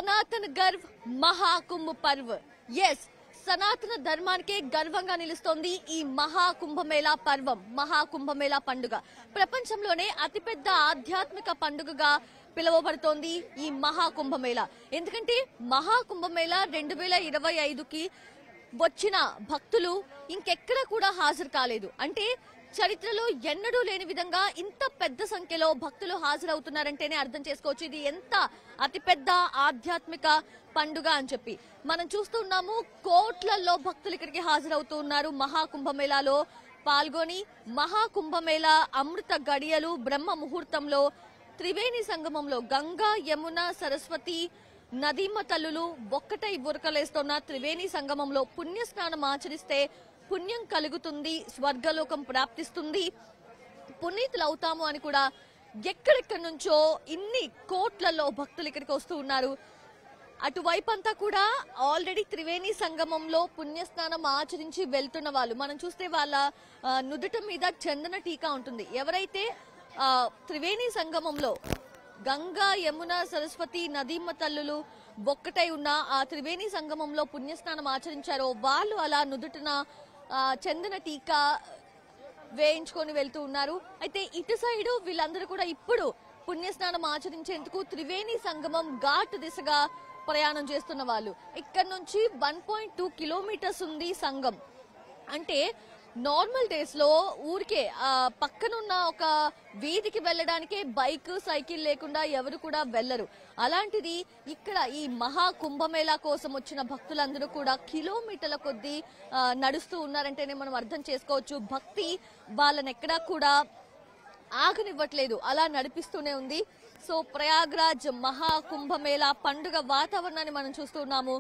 సనాతన గర్వ్ మహాకుంభ పర్వ్. ఎస్, సనాతన ధర్మానికే గర్వంగా నిలుస్తోంది ఈ మహాకుంభమేళా పర్వం, మహాకుంభమేళా పండుగ. ప్రపంచంలోనే అతిపెద్ద ఆధ్యాత్మిక పండుగగా పిలువబడుతోంది ఈ మహాకుంభమేళా. ఎందుకంటే మహాకుంభమేళా 2025కి వచ్చిన భక్తులు ఇంకెక్కడ కూడా హాజరు కాలేదు. అంటే చరిత్రలో ఎన్నడూ లేని విధంగా ఇంత పెద్ద సంఖ్యలో భక్తులు హాజరవుతున్నారంటేనే అర్థం చేసుకోవచ్చు ఇది ఎంత అతిపెద్ద ఆధ్యాత్మిక పండుగ అని చెప్పి. మనం చూస్తున్నాము కోట్లలో భక్తులు ఇక్కడికి హాజరవుతూ ఉన్నారు. మహాకుంభమేళాలో పాల్గొని మహాకుంభమేళా అమృత గడియలు బ్రహ్మ ముహూర్తంలో త్రివేణి సంగమంలో గంగా యమున సరస్వతి నదీమ తల్లులు ఒక్కటై ఉరకలేస్తున్న త్రివేణి సంగమంలో పుణ్యస్నానం ఆచరిస్తే పుణ్యం కలుగుతుంది, స్వర్గలోకం ప్రాప్తిస్తుంది, పునీతులు అవుతాము అని కూడా ఎక్కడెక్కడి నుంచో ఇన్ని కోట్లలో భక్తులు ఇక్కడికి వస్తూ ఉన్నారు. అటువైపు అంతా కూడా ఆల్రెడీ త్రివేణి సంగమంలో పుణ్యస్నానం ఆచరించి వెళ్తున్న వాళ్ళు మనం చూస్తే వాళ్ళ నుదుట మీద చందన టీకా ఉంటుంది. ఎవరైతే త్రివేణి సంగమంలో గంగా యమున సరస్వతి నదీమ తల్లులు ఒక్కటై ఉన్న ఆ త్రివేణి సంగమంలో పుణ్యస్నానం ఆచరించారో వాళ్ళు అలా నుదుటిన చందన టీకా వేయించుకొని వెళ్తూ ఉన్నారు. అయితే ఇటు సైడు వీళ్ళందరూ కూడా ఇప్పుడు పుణ్యస్నానం ఆచరించేందుకు త్రివేణి సంగమం ఘాట్ దిశగా ప్రయాణం చేస్తున్న వాళ్ళు. ఇక్కడ నుంచి 1.2 కిలోమీటర్స్ ఉంది సంగం. అంటే నార్మల్ డేస్ లో ఊరికే పక్కనున్న ఒక వీధికి వెళ్ళడానికే బైక్ సైకిల్ లేకుండా ఎవరు కూడా వెళ్లరు. అలాంటిది ఇక్కడ ఈ మహా కుంభమేళా కోసం వచ్చిన భక్తులందరూ కూడా కిలోమీటర్ల కొద్దీ నడుస్తూ ఉన్నారంటేనే మనం అర్థం చేసుకోవచ్చు. భక్తి వాళ్ళని ఎక్కడా కూడా ఆగనివ్వట్లేదు, అలా నడిపిస్తూనే ఉంది. సో ప్రయాగ్రాజ్ మహాకుంభమేళా పండుగ వాతావరణాన్ని మనం చూస్తున్నాము.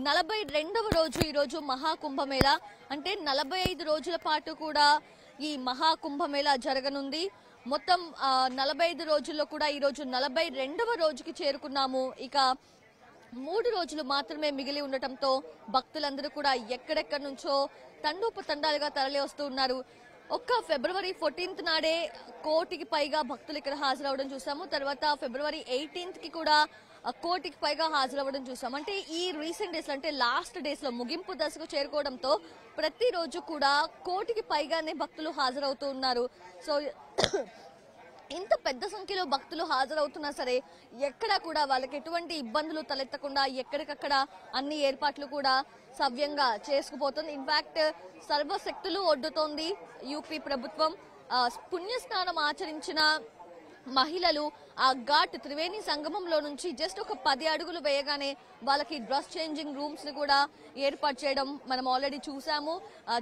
42వ రోజు ఈ రోజు మహాకుంభమేళా. అంటే 45 రోజుల పాటు కూడా ఈ మహాకుంభమేళా జరగనుంది. మొత్తం 45 రోజుల్లో కూడా ఈ రోజు 42వ రోజుకి చేరుకున్నాము. ఇక 3 రోజులు మాత్రమే మిగిలి ఉండటంతో భక్తులందరూ కూడా ఎక్కడెక్కడి నుంచో తండోపతండాలుగా తరలి వస్తూ ఉన్నారు. ఒక్క ఫిబ్రవరి 14th నాడే 1 కోటికి పైగా భక్తులు ఇక్కడ హాజరవడం చూసాము. తర్వాత ఫిబ్రవరి 18th కి కూడా 1 కోటికి పైగా హాజరవ్వడం చూసాం. అంటే ఈ రీసెంట్ డేస్ లో అంటే లాస్ట్ డేస్ లో ముగింపు దశకు చేరుకోవడంతో ప్రతిరోజు కూడా 1 కోటికి పైగానే భక్తులు హాజరవుతూ ఉన్నారు. సో ఇంత పెద్ద సంఖ్యలో భక్తులు హాజరవుతున్నా సరే ఎక్కడా కూడా వాళ్ళకి ఎటువంటి ఇబ్బందులు తలెత్తకుండా ఎక్కడికక్కడ అన్ని ఏర్పాట్లు కూడా సవ్యంగా చేసుకుపోతుంది. ఇన్ఫాక్ట్ సర్వశక్తులు ఒడ్డుతోంది యూపీ ప్రభుత్వం. పుణ్యస్నానం ఆచరించిన మహిళలు ఆ ఘాట్ త్రివేణి సంగమంలో నుంచి జస్ట్ ఒక 10 అడుగులు వేయగానే వాళ్ళకి డ్రెస్ చేంజింగ్ రూమ్స్ ని కూడా ఏర్పాటు చేయడం మనం ఆల్రెడీ చూసాము,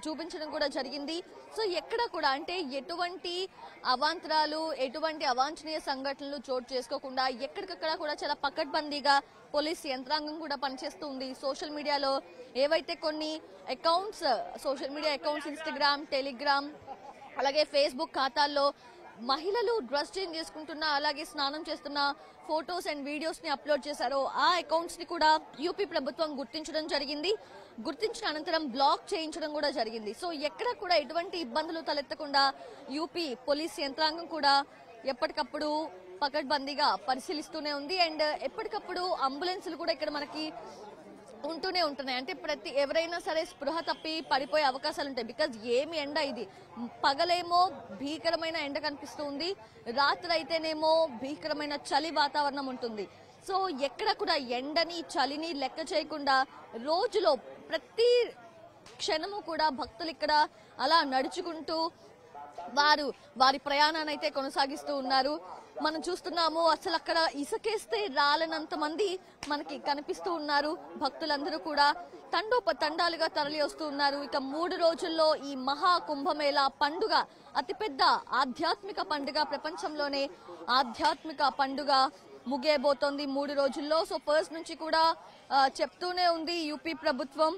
చూపించడం కూడా జరిగింది. సో ఎక్కడ కూడా అంటే ఎటువంటి అవాంతరాలు ఎటువంటి అవాంఛనీయ సంఘటనలు చోటు చేసుకోకుండా ఎక్కడికక్కడ కూడా చాలా పకడ్బందీగా పోలీస్ యంత్రాంగం కూడా పనిచేస్తూ ఉంది. సోషల్ మీడియాలో ఏవైతే కొన్ని accounts social media accounts Instagram, Telegram అలాగే ఫేస్బుక్ ఖాతాల్లో మహిళలు డ్రెస్ చేంజ్ చేసుకుంటున్న అలాగే స్నానం చేస్తున్న ఫొటోస్ అండ్ వీడియోస్ ని అప్లోడ్ చేశారో ఆ అకౌంట్స్ ని కూడా యూపీ ప్రభుత్వం గుర్తించడం జరిగింది. గుర్తించిన అనంతరం బ్లాక్ చేయించడం కూడా జరిగింది. సో ఎక్కడ కూడా ఎటువంటి ఇబ్బందులు తలెత్తకుండా యూపీ పోలీస్ యంత్రాంగం కూడా ఎప్పటికప్పుడు పకడ్బందీగా పరిశీలిస్తూనే ఉంది. అండ్ ఎప్పటికప్పుడు అంబులెన్సులు కూడా ఇక్కడ మనకి ఉంటూనే ఉంటున్నాయి. అంటే ఎవరైనా సరే స్పృహ తప్పి పడిపోయే అవకాశాలు ఉంటాయి. బికాజ్ ఏమి ఎండ ఇది, పగలేమో భీకరమైన ఎండ కనిపిస్తూ ఉంది, రాత్రి అయితేనేమో భీకరమైన చలి వాతావరణం ఉంటుంది. సో ఎక్కడ కూడా ఎండని చలిని లెక్క చేయకుండా రోజులో ప్రతి క్షణము కూడా భక్తులు ఇక్కడ అలా నడుచుకుంటూ వారి ప్రయాణాన్ని అయితే కొనసాగిస్తూ ఉన్నారు. మనం చూస్తున్నాము అసలు అక్కడ ఇసుకేస్తే రాలనంత మంది మనకి కనిపిస్తూ ఉన్నారు. భక్తులందరూ కూడా తండోపతండాలుగా తరలి వస్తూ ఉన్నారు. ఇక 3 రోజుల్లో ఈ మహా కుంభమేళా పండుగ అతిపెద్ద ఆధ్యాత్మిక పండుగ, ప్రపంచంలోనే ఆధ్యాత్మిక పండుగ ముగియబోతోంది 3 రోజుల్లో. సో ఫస్ట్ నుంచి కూడా చెప్తూనే ఉంది యూపీ ప్రభుత్వం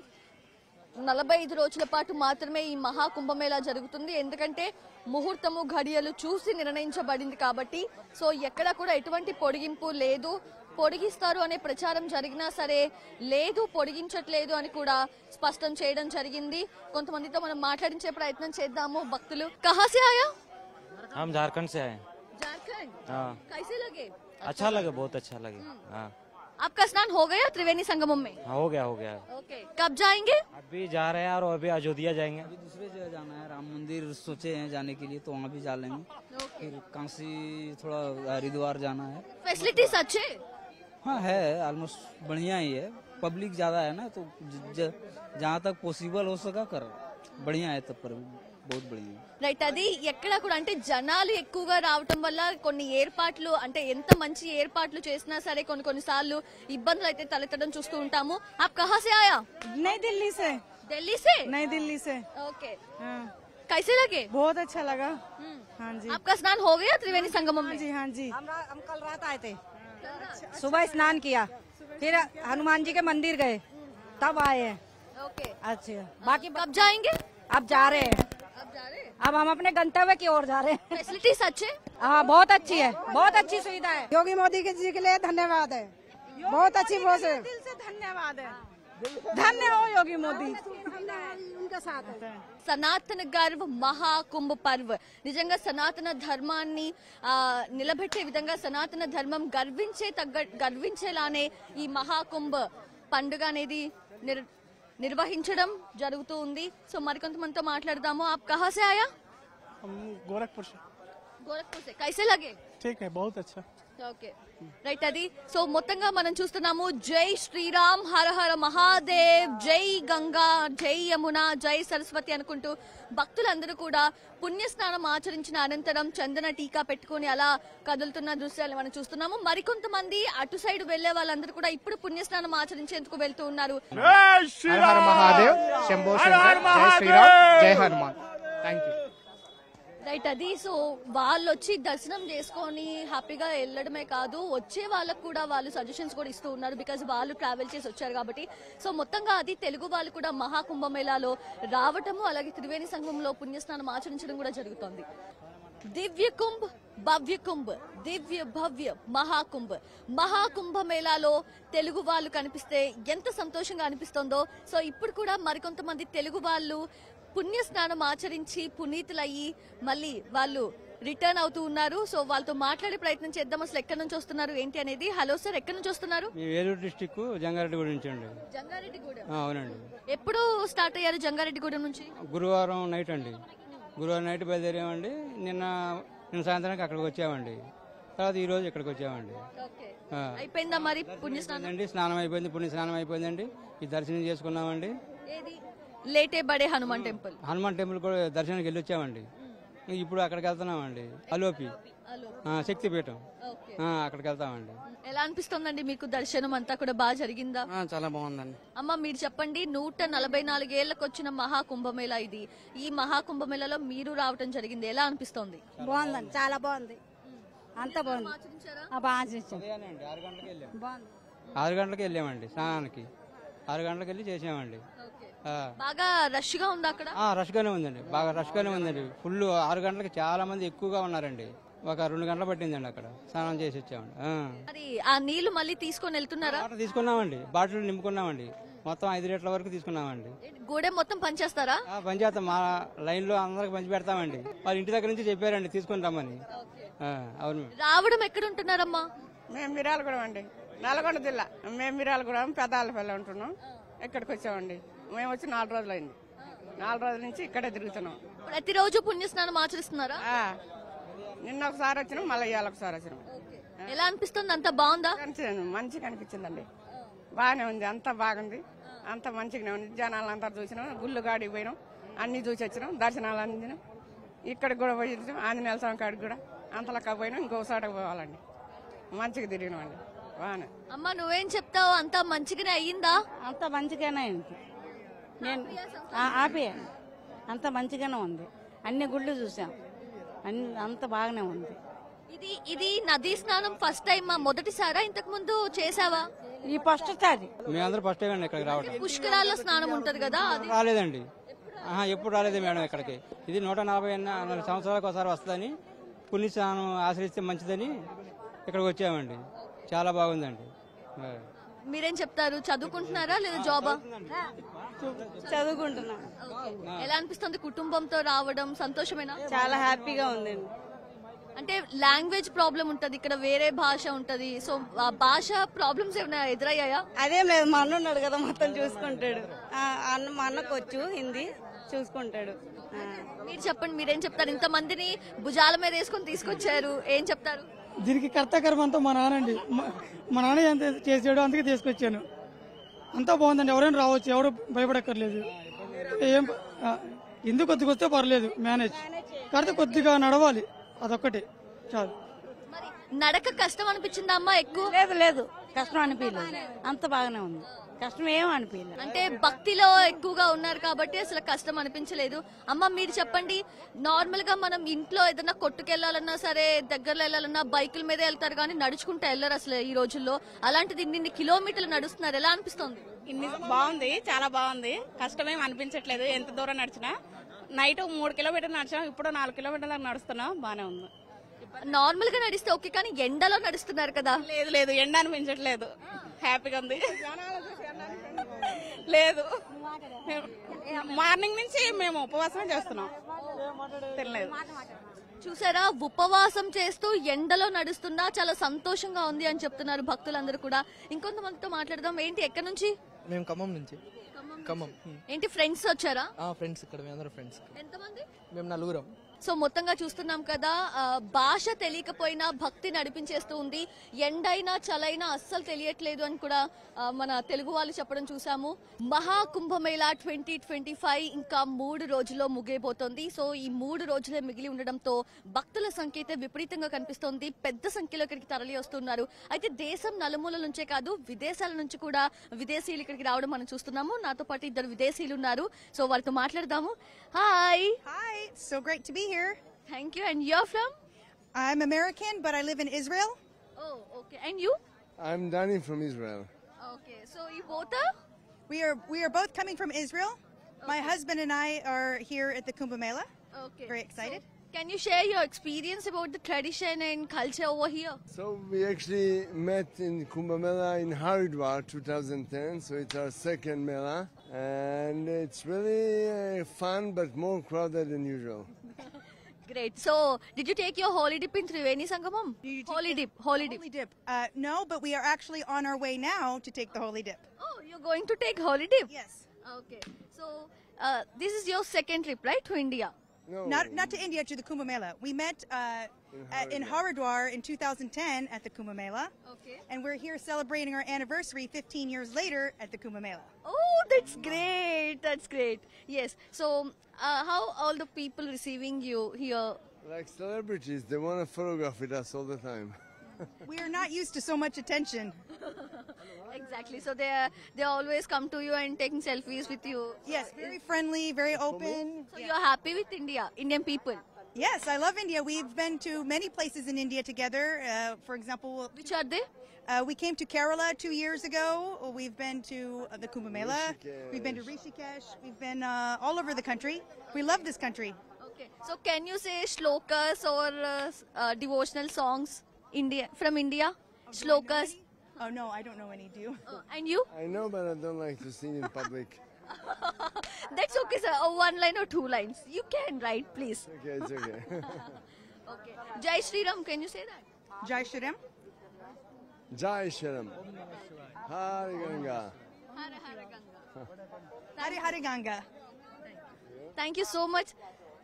45 రోజుల పాటు మాత్రమే ఈ మహాకుంభమేళా జరుగుతుంది. ఎందుకంటే ముహూర్తము ఘడియలు చూసి నిర్ణయించబడింది కాబట్టి. సో ఎక్కడ కూడా ఎటువంటి పొడిగింపు లేదు. పొడిగిస్తారు అనే ప్రచారం జరిగినా సరే లేదు, పొడిగించట్లేదు అని కూడా స్పష్టం చేయడం జరిగింది. కొంతమందితో మనం మాట్లాడించే ప్రయత్నం చేద్దాము. భక్తులు కహా సే ఆయా? हम झारखंड से आए। झारखंड? हाँ। कैसे लगे? अच्छा लगे, बहुत अच्छा लगे। हाँ। आपका स्नान हो गया त्रिवेणी संगमम में? हो गया ओके, कब जाएंगे? अभी जा रहे हैं और अभी अयोध्या जाएंगे। अभी दूसरे जगह जाना है, राम मंदिर सोचे हैं जाने के लिए, तो वहाँ भी जा लेंगे। फिर काशी, थोड़ा हरिद्वार जाना है। फैसिलिटीज अच्छे? हाँ है, ऑलमोस्ट बढ़िया ही है। पब्लिक ज्यादा है ना, तो जहाँ तक पॉसिबल हो सका कर बढ़िया है, तब पर बहुत बढ़िया है। రైట్, అది ఎక్కడ కూడా అంటే జనాలు ఎక్కువగా రావటం వల్ల కొన్ని ఏర్పాట్లు అంటే ఎంత మంచి ఏర్పాట్లు చేసినా సరే కొన్నిసార్లు ఇబ్బందులు అయితే తలెత్తడం చూస్తూ ఉంటాము. आप कहाँ से आया? नई दिल्ली से। दिल्ली से? नई दिल्ली से। ओके, हाँ। कैसे लगे? बहुत अच्छा लगा। हाँ जी। आपका स्नान हो गया त्रिवेणी संगमम में? जी हाँ जी। हम कल रात आए थे, सुबह स्नान किया, फिर हनुमान जी के मंदिर गए, तब आए हैं। ओके, अच्छा, बाकी कब जाएंगे? अब जा रहे हैं, अब जा रहे हैं। अब हम अपने गंतव्य की ओर जा रहे हैं। फैसिलिटीज अच्छे? हाँ, बहुत अच्छी है, बहुत अच्छी सुविधा है। योगी मोदी जी के लिए धन्यवाद है, बहुत अच्छी बहुत दिल से धन्यवाद है, धन्य हो योगी मोदी। उनके साथ है। సనాతన గర్వ్ మహాకుంభ పర్వ్ నిజంగా సనాతన ధర్మాన్ని నిలబెట్టే విధంగా సనాతన ధర్మం గర్వించేలానే ఈ మహాకుంభ పండుగ అనేది నిర్వహించడం జరుగుతూ ఉంది. సో మరికొంతమందితో మాట్లాడదాము. आप कहाँ से आया? हम गोरखपुर से। गोरखपुर से। कैसे लगे? ठीक है, बहुत अच्छा। ఓకే, రైట్, అది సో మొత్తంగా మనం చూస్తున్నాము. జై శ్రీరామ్, హర హర మహాదేవ్, జై గంగా, జై యమున, జై సరస్వతి అనుకుంటూ భక్తులందరూ కూడా పుణ్యస్నానం ఆచరించిన అనంతరం చందన టీకా పెట్టుకుని అలా కదులుతున్న దృశ్యాలు మనం చూస్తున్నాము. మరికొంతమంది అటు సైడ్ వెళ్లే వాళ్ళందరూ కూడా ఇప్పుడు పుణ్యస్నానం ఆచరించేందుకు వెళ్తూ ఉన్నారు. हर हर महादेव, शंभो शंकर, जय श्रीराम, जय हनुमान। Thank you. రైట్, అది సో వాళ్ళు వచ్చి దర్శనం చేసుకొని హ్యాపీగా వెళ్ళడమే కాదు, వచ్చే వాళ్ళకు కూడా వాళ్ళు సజెషన్స్ కూడా ఇస్తూ ఉన్నారు. బికాజ్ వాళ్ళు ట్రావెల్ చేసి వచ్చారు కాబట్టి. సో మొత్తంగా అది తెలుగు వాళ్ళు కూడా మహాకుంభమేళాలో రావటము, అలాగే త్రివేణి సంగమంలో పుణ్యస్నానం ఆచరించడం కూడా జరుగుతోంది. దివ్య కుంభ్, భవ్య కుంభ్, దివ్య భవ్య మహాకుంభ్. మహాకుంభమేళాలో తెలుగు వాళ్ళు కనిపిస్తే ఎంత సంతోషంగా అనిపిస్తుందో. సో ఇప్పుడు కూడా మరికొంతమంది తెలుగు వాళ్ళు పుణ్య స్నానం ఆచరించి పునీతులయ్యి మళ్ళీ వాళ్ళు రిటర్న్ అవుతూ ఉన్నారు. సో వాళ్ళతో మాట్లాడే ప్రయత్నం చేద్దాం. అసలు ఎక్కడి నుంచి వస్తున్నారు ఏంటి అనేది. హలో సార్, ఎక్కడి నుంచి వస్తున్నారు? ఏలూరు డిస్టిక్ జంగారెడ్డిగూడెం నుంచి అండి. జంగారెడ్డిగూడెం. అవునండి. ఎప్పుడు స్టార్ట్ అయ్యారు జంగారెడ్డిగూడెం నుంచి? గురువారం నైట్ అండి. గురువారం నైట్ బయలుదేరామండి. నిన్న సాయంత్రానికి అక్కడికి వచ్చామండి. తర్వాత ఈ రోజు ఇక్కడికి వచ్చామండి. అయిపోయిందా మరి పుణ్యస్నానం? అండి, స్నానం అయిపోయింది, పుణ్య స్నానం అయిపోయిందండి. ఈ దర్శనం చేసుకున్నామండి. లేటే బడే హనుమాన్ టెంపుల్. హనుమాన్ టెంపుల్ కూడా దర్శనానికి వెళ్ళి వచ్చామండి. ఇప్పుడు అక్కడికి వెళ్తున్నామండి. అలోపి శక్తిపీఠం, అక్కడికి వెళ్తామండి. ఎలా అనిపిస్తుందండి మీకు దర్శనం అంతా కూడా బాగా జరిగిందా? చాలా బాగుందండి. అమ్మ మీరు చెప్పండి, 144 ఏళ్లకు వచ్చిన మహాకుంభమేళ ఇది. ఈ మహాకుంభమేళలో మీరు రావటం జరిగింది, ఎలా అనిపిస్తోంది? బాగుందండి, చాలా బాగుంది, అంత బాగుంది. బాగా చేసాం. 6 గంటలకు వెళ్ళామండి స్నానానికి. 6 గంటలకు వెళ్ళి చేసామండి. బాగా రష్ గా ఉంది అక్కడ? రష్ గానే ఉందండి, బాగా రష్ గానే ఉందండి. ఫుల్ 6 గంటలకి చాలా మంది ఎక్కువగా ఉన్నారండి. ఒక 2 గంటలు పట్టిందండి అక్కడ స్నానం చేసి వచ్చామండి. మరి ఆ నీళ్లు మళ్ళీ తీసుకొని వెళ్తున్నారా? తీసుకున్నామండి, బాటిల్ నింపుకున్నామండి. మొత్తం 5 లీటర్ల వరకు తీసుకున్నామండి. గూడెం మొత్తం పనిచేస్తారా? పనిచేస్తాం, మా లైన్ లో అందరికి పంచి పెడతామండి. వాళ్ళ ఇంటి దగ్గర నుంచి చెప్పారండి తీసుకుని రమ్మని. అవును. రావడం ఎక్కడ ఉంటున్నారమ్మా? మేము మిర్యాలగూడెం అండి, నల్గొండ జిల్లా. మేము మిర్యాలగూడెం పెదాలపల్లి ఉంటున్నాం. ఇక్కడికి వచ్చామండి. మేము వచ్చి 4 రోజులు అయింది. 4 రోజుల నుంచి ఇక్కడే తిరుగుతున్నాం. ప్రతిరోజు పుణ్యస్నానం ఆచరిస్తున్నారా? నిన్న ఒకసారి వచ్చినాం, మళ్ళీ ఇవాళ ఒకసారి వచ్చినాం. ఎలా అనిపిస్తుంది? అంత బాగుందా? మంచిగా అనిపించిందండి, బాగానే ఉంది, అంత బాగుంది, అంత మంచిగానే ఉంది. జనాలు అంతా చూసినాం, గుళ్ళు కాడికి పోయినాం, అన్ని చూసి వచ్చినాం, దర్శనాలు అందినాం. ఇక్కడికి కూడా పోయి ఆంజనేయ స్వామి కాడికి కూడా అంతలక్క పోయినాం. ఇంకోసారి పోవాలండి, మంచిగా తిరిగినాం అండి, బాగానే. అమ్మ నువ్వేం చెప్తావు? అంత మంచిగానే అయ్యిందా? అంత మంచిగానే అయింది. నేను ఆపేయాను, అంత మంచిగానే ఉంది. అన్ని గుళ్ళు చూసాం, అంత బాగానే ఉంది. ఇది నదీ స్నానం ఫస్ట్ టైం మొదటిసారా? ఇంతకు ముందు చేసావా? ఈ ఫస్ట్ సారి. మేమందరూ ఫస్ట్ టైం అండి ఇక్కడికి రావడం. పుష్కరాల్లో స్నానం ఉంటది కదా, అది రాలేదండి. ఎప్పుడు రాలేదు మేడం ఇక్కడికి. ఇది 140 సంవత్సరాలకు ఒకసారి వస్తుందని, పుణ్య స్నానం ఆశ్రయిస్తే మంచిదని ఇక్కడికి వచ్చామండి. చాలా బాగుందండి. మీరేం చెప్తారు? చదువుకుంటున్నారా లేదా జాబా? చదువుకుంటున్నా. ఎలా అనిపిస్తుంది కుటుంబంతో రావడం? సంతోషమేనా? చాలా హ్యాపీగా ఉందండి. అంటే లాంగ్వేజ్ ప్రాబ్లం ఉంటది, ఇక్కడ వేరే భాష ఉంటది. సో ఆ భాష ప్రాబ్లమ్స్ ఏమైనా ఎదురయ్యాయా? అదేం లేదు, మా అన్న ఉన్నాడు కదా మొత్తం చూసుకుంటాడు. మా అన్నకు వచ్చు హిందీ, చూసుకుంటాడు. మీరు చెప్పండి, మీరేం చెప్తారు? ఇంతమందిని భుజాల మీద వేసుకొని తీసుకొచ్చారు, ఏం చెప్తారు? దీనికి కర్తకరం అంతా మా నాన్నండి. మా నాన్న ఎంత చేసాడు అందుకే తీసుకొచ్చాను. అంతా బాగుందండి, ఎవరైనా రావచ్చు, ఎవరు భయపడక్కర్లేదు. ఏం ఎందుకు కొద్దిగా వస్తే పర్లేదు, మేనేజ్. కాకపోతే కొద్దిగా నడవాలి, అదొక్కటి చాలు. మరి నడక కష్టం అనిపించిందా అమ్మా? ఎక్కువ లేదు కష్టం అనిపించలేదు, అంత బాగానే ఉంది, కష్టం ఏం అనిపించలేదు. అంటే భక్తిలో ఎక్కువగా ఉన్నారు కాబట్టి అసలు కష్టం అనిపించలేదు. అమ్మ మీరు చెప్పండి, నార్మల్ గా మనం ఇంట్లో ఏదైనా కొట్టుకెళ్లాలన్నా సరే, దగ్గరలో వెళ్ళాలన్నా బైకుల మీద వెళ్తారు కానీ నడుచుకుంటూ వెళ్ళరు అసలు ఈ రోజుల్లో. అలాంటిది ఇన్ని కిలోమీటర్లు నడుస్తున్నారు, ఎలా అనిపిస్తుంది? బాగుంది, చాలా బాగుంది, కష్టమేం అనిపించట్లేదు. ఎంత దూరం నడిచినా. నైట్ 3 కిలోమీటర్లు నడిచాం, ఇప్పుడు 4 కిలోమీటర్లు నడుస్తున్నాం, బానే ఉంది. నార్మల్ గా నడిస్తే ఓకే, కానీ ఎండలో నడుస్తున్నారు కదా? లేదు ఎండ అనిపించట్లేదు, హ్యాపీగా ఉంది. లేదు మార్నింగ్ నుంచి మేము ఉపవాసమే చేస్తున్నాం, తినలేదు. చూసారా, ఉపవాసం చేస్తూ ఎండలో నడుస్తున్నా చాలా సంతోషంగా ఉంది అని చెప్తున్నారు భక్తులందరూ కూడా. ఇంకొంతమందితో మాట్లాడదాం. ఏంటి, ఎక్కడి నుంచి? మేము ఖమ్మం నుంచి. ఖమ్మం. ఏంటి ఫ్రెండ్స్ వచ్చారా? ఫ్రెండ్స్, ఇక్కడ మేము అందరం ఫ్రెండ్స్. ఎంతమంది? మేము 4. సో మొత్తంగా చూస్తున్నాం కదా, భాష తెలియకపోయినా భక్తి నడిపించేస్తూ ఉంది. ఎండైనా చలైనా అస్సలు తెలియట్లేదు అని కూడా మన తెలుగు వాళ్ళు చెప్పడం చూసాము. మహాకుంభమేళా 2025 ఇంకా 3 రోజుల్లో ముగియబోతోంది. సో ఈ 3 రోజులే మిగిలి ఉండడంతో భక్తుల సంఖ్య అయితే విపరీతంగా కనిపిస్తోంది. పెద్ద సంఖ్యలో ఇక్కడికి తరలి వస్తున్నారు. అయితే దేశం నలుమూల నుంచే కాదు, విదేశాల నుంచి కూడా విదేశీయులు ఇక్కడికి రావడం మనం చూస్తున్నాము. నాతో పాటు 2 విదేశీయులు ఉన్నారు. సో వారితో మాట్లాడదాము. Hi. Hi, so great to be here. Thank you. And you're from? I'm American, but I live in Israel. Oh, okay. And you? I'm Danny from Israel. Okay. So you both are? We are both coming from Israel. Okay. My husband and I are here at the Kumbh Mela. Okay. Very excited. So, can you share your experience about the tradition and culture over here? So we actually met in Kumbh Mela in Haridwar 2010, so it's our second Mela, and it's really fun but more crowded than usual. Great. So, did you take your holy dip in Triveni Sangamam? Holy dip. Holy dip. No, but we are actually on our way now to take the holy dip. Oh, you're going to take holy dip? Yes. Okay. So, this is your second trip, right, to India? No, Not to India, to the Kumbh Mela. We met in Haridwar in 2010 at the Kumbh Mela. Okay. And we're here celebrating our anniversary 15 years later at the Kumbh Mela. Oh, that's great. That's great. Yes. So, how all the people receiving you here? like celebrities, they want to photograph with us all the time. We are not used to so much attention. Exactly. So they always come to you and taking selfies with you. Yes, very friendly, very open. So you're happy with India, Indian people? Yes, I love India. We've been to many places in India together. For example, which are they? We came to Kerala 2 years ago. We've been to the Kumbh Mela. Rishikesh. We've been to Rishikesh. We've been all over the country. We love this country. Okay. So can you say shlokas or devotional songs from India? Shlokas? Oh no, I don't know any. Do you? And you? I know, but I don't like to sing in public. That's okay, sir. One line or two lines. You can write, please. Okay, it's okay. Okay. Jai Shri Ram, can you say that? Jai Shri Ram. Jai Sharam. Hari Ganga. Hari Hari Ganga. Thank you so much.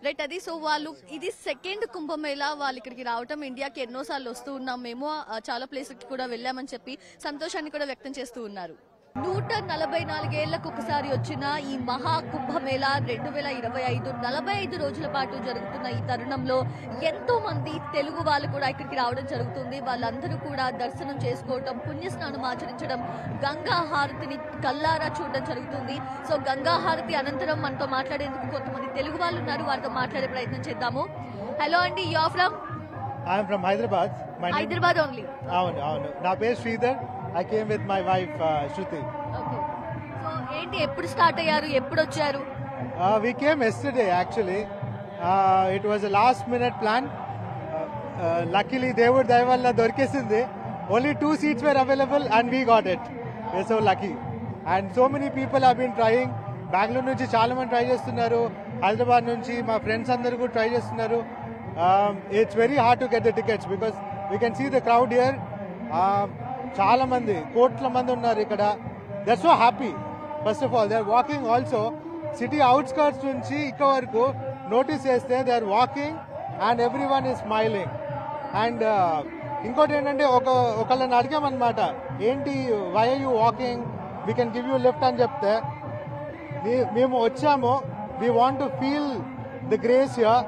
Right, అది so వాళ్ళు ఇది second Kumbh Mela వాళ్ళు ఇక్కడికి రావటం. ఇండియాకి ఎన్నోసార్లు వస్తూ ఉన్నాం మేము, చాలా ప్లేస్కి కూడా వెళ్ళామని చెప్పి సంతోషాన్ని కూడా వ్యక్తం చేస్తూ ఉన్నారు. 144 ఏళ్లకు ఒకసారి వచ్చిన ఈ మహా కుంభమేళా 2025 45 రోజుల పాటు జరుగుతున్న ఈ తరుణంలో ఎంతో మంది తెలుగు వాళ్ళు కూడా ఇక్కడికి రావడం జరుగుతుంది. వాళ్ళందరూ కూడా దర్శనం చేసుకోవడం, పుణ్యస్నానం ఆచరించడం, గంగా హారతిని కల్లారా చూడడం జరుగుతుంది. సో గంగా హారతి అనంతరం మనతో మాట్లాడేందుకు కొంతమంది తెలుగు వాళ్ళు ఉన్నారు, వారితో మాట్లాడే ప్రయత్నం చేద్దాము. హలో అండి, you are from? I'm from Hyderabad. Hyderabad only? అవును అవును, నా పేరు Sridhar. I came with my wife Shruti. Okay. So ఏంటి, ఎప్పుడు స్టార్ట్ అయ్యారు, ఎప్పుడు వచ్చారు? We came yesterday actually. It was a last minute plan. Luckily దేవుడి దయ వల్ల దొరికేసింది. Only 2 seats were available and we got it. We're so lucky. And so many people have been trying. Bengaluru నుంచి చాలా మంది ట్రై చేస్తున్నారు, హైదరాబాద్ నుంచి మా ఫ్రెండ్స్ అందరూ కూడా ట్రై చేస్తున్నారు. it's very hard to get the tickets because we can see the crowd here. Chala mandi, kotla mandi unnaru ikkada. They're so happy. First of all, they're walking also. City outskirts nunchi ikkada varaku notice chesthe they're walking and everyone is smiling. And inkoti entante okallani adigam annamata. Enti why are you walking? We can give you a lift ani chepte memu vachamo. We want to feel the grace here,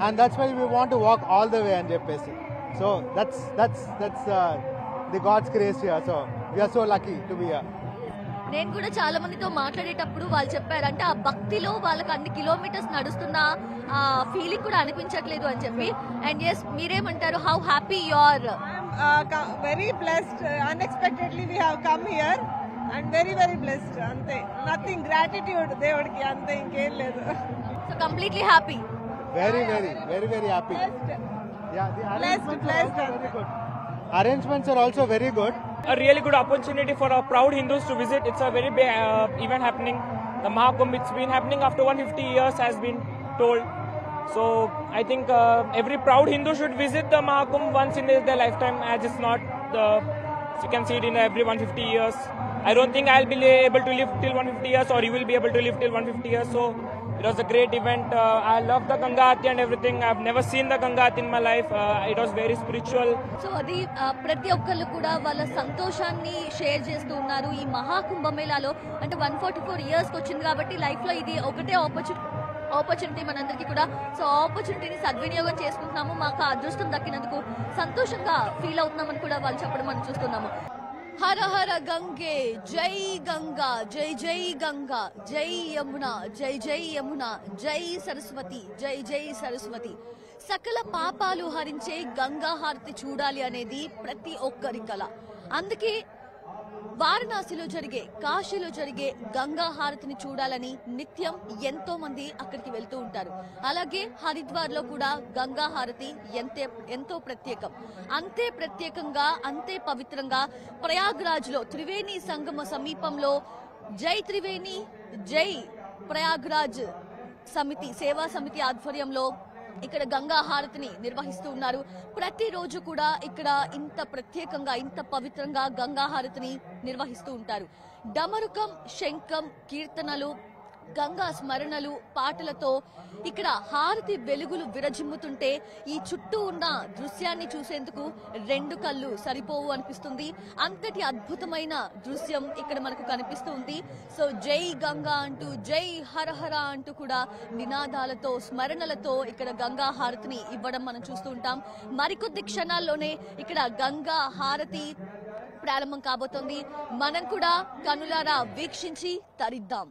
and that's why we want to walk all the way and cheppesi. So that's the God's grace here. So we are so lucky to be here. నేను కూడా చాలా మందితో మాట్లాడేటప్పుడు వాళ్ళు చెప్పారంటే ఆ భక్తిలో వాళ్ళకి అన్ని కిలోమీటర్స్ నడుస్తున్న ఆ ఫీలింగ్ కూడా అనిపించట్లేదు అని చెప్పి. అండ్ ఎస్, మీరేమంటారు? How happy you are? Very blessed. Unexpectedly we have come here and very very blessed. అంతే, నథింగ్, గ్రాటిట్యూడ్ దేవుడికి, అంతే, ఇంకేం లేదు. So completely happy. Very happy. Yeah, the arrangements are also very good. Arrangements are also very good. A really good opportunity for our proud Hindus to visit. It's a very big event happening. The Mahakumbh, it's been happening after 150 years, has been told. So I think every proud Hindu should visit the Mahakumbh once in their lifetime, as it's not you can see it in every 150 years. I don't think I'll be able to live till 150 years, or you will be able to live till 150 years. So it was a great event. I love the Ganga Aarti and everything. I've never seen the Ganga Aarti in my life. It was very spiritual. So అది ప్రతి ఒక్కళ్ళు కూడా వాళ్ళ సంతోషాన్ని share చేస్తూ ఉన్నారు ఈ మహాకుంభమేళాలో. అంటే 144 ఇయర్స్ వచ్చింది కాబట్టి లైఫ్ లో ఇది ఒకటే ఆపర్చునిటీ మనందరికీ కూడా. సో ఆపర్చునిటీని సద్వినియోగం చేసుకుంటున్నాము. మాకు అదృష్టం దక్కినందుకు సంతోషంగా ఫీల్ అవుతున్నామని కూడా వాళ్ళు చెప్పడం మనం చూస్తున్నాము. హర హర గంగే, జై గంగా, జై జై గంగా, జై యమున, జై జై యమున, జై సరస్వతి, జై జై సరస్వతి. సకల పాపాలు హరించే గంగా హారతి చూడాలి అనేది ప్రతి ఒక్కరి కల. అందుకే వారణాసిలో జరిగే, కాశీలో జరిగే గంగా హారతిని చూడాలని నిత్యం ఎంతో మంది అక్కడికి వెళ్తూ ఉంటారు. అలాగే హరిద్వార్ లో కూడా గంగా హారతి ఎంతో ప్రత్యేకం. అంతే ప్రత్యేకంగా, అంతే పవిత్రంగా ప్రయాగ్రాజ్ లో త్రివేణి సంగమ సమీపంలో జై త్రివేణి జై ప్రయాగ్రాజ్ సమితి, సేవా సమితి ఆధ్వర్యంలో ఇక్కడ గంగా హారతిని నిర్వహిస్తూ ఉన్నారు. ప్రతిరోజు కూడా ఇక్కడ ఇంత ప్రత్యేకంగా, ఇంత పవిత్రంగా గంగా హారతిని నిర్వహిస్తూ ఉంటారు. డమరుకం, శంఖం, కీర్తనలు, గంగా స్మరణలు, పాటలతో ఇక్కడ హారతి వెలుగులు విరజిమ్ముతుంటే ఈ చుట్టూ ఉన్న దృశ్యాన్ని చూసేందుకు 2 కళ్ళు సరిపోవు అనిపిస్తుంది. అంతటి అద్భుతమైన దృశ్యం ఇక్కడ మనకు కనిపిస్తూ ఉంది. సో జై గంగా అంటూ, జై హర హర అంటూ కూడా నినాదాలతో, స్మరణలతో ఇక్కడ గంగా హారతిని ఇవ్వడం మనం చూస్తూ ఉంటాం. మరికొద్ది క్షణాల్లోనే ఇక్కడ గంగా హారతి ప్రారంభం కాబోతోంది. మనం కూడా కనులారా వీక్షించి తరిద్దాం.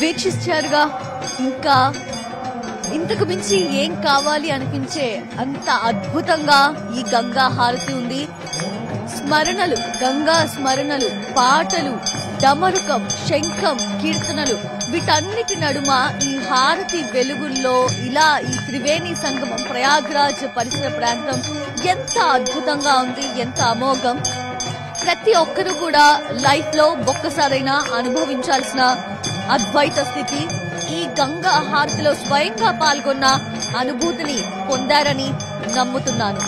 వీక్షించారుగా. ఇంకా ఇంతకు మించి ఏం కావాలి అనిపించే అంత అద్భుతంగా ఈ గంగా హారతి ఉంది. స్మరణలు, గంగా స్మరణలు, పాటలు, డమరుకం, శంఖం, కీర్తనలు, వీటన్నిటి నడుమ ఈ హారతి వెలుగుల్లో ఇలా ఈ త్రివేణి సంగమం, ప్రయాగ్రాజ్ పరిసర ప్రాంతం ఎంత అద్భుతంగా ఉంది, ఎంత అమోఘం. ప్రతి ఒక్కరూ కూడా లైఫ్ లో ఒక్కసారైనా అనుభవించాల్సిన అద్వైత స్థితి. ఈ గంగా హారతిలో స్వయంగా పాల్గొన్న అనుభూతిని పొందారని నమ్ముతున్నాను.